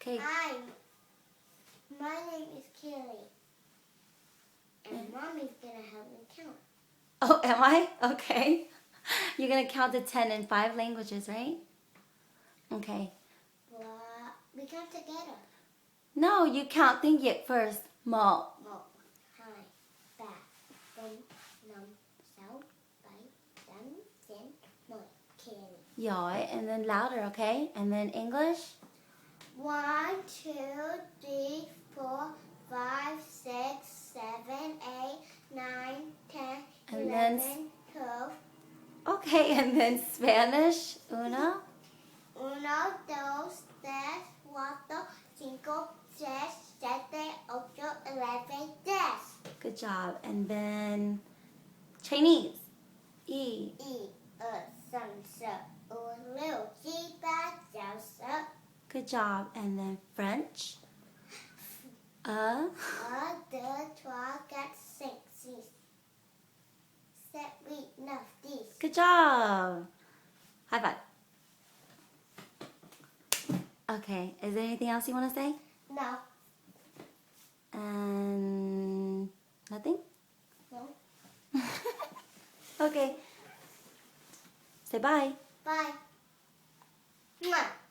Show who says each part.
Speaker 1: Okay.
Speaker 2: Hi. My name is Kelly. And Mommy's gonna help me count.
Speaker 1: Oh, am I? Okay. You're going to count to 10 in 5 languages, right? Okay.
Speaker 2: Well, we count together.
Speaker 1: No, you count tiếng Việt first. 1,
Speaker 2: 1, 2, 3, 4, 5, 6, 7, 8, 9, 10. Kelly.
Speaker 1: giỏi, and then louder, okay? And then English.
Speaker 2: 1, 2, 3, 4, 5, 6, 7, 8, 9, 10,
Speaker 1: And
Speaker 2: 11,
Speaker 1: then
Speaker 2: 12.
Speaker 1: Okay, and then Spanish. 1.
Speaker 2: 1, 2, 3, 4, 5, 6, 7, 8, 11, 10.
Speaker 1: Good job. And then Chinese. 1,
Speaker 2: 1, 2, 3, 4, 5, 6, 7, 8, 9, 10.
Speaker 1: Good job. And then French. 1,
Speaker 2: 1, 2, 3, 4, 5, 6, 7, 8, 9, 10.
Speaker 1: Good job. High five. Okay, is there anything else you want to say?
Speaker 2: No.
Speaker 1: And nothing?
Speaker 2: No.
Speaker 1: Okay. Say bye.
Speaker 2: Bye. Mwah.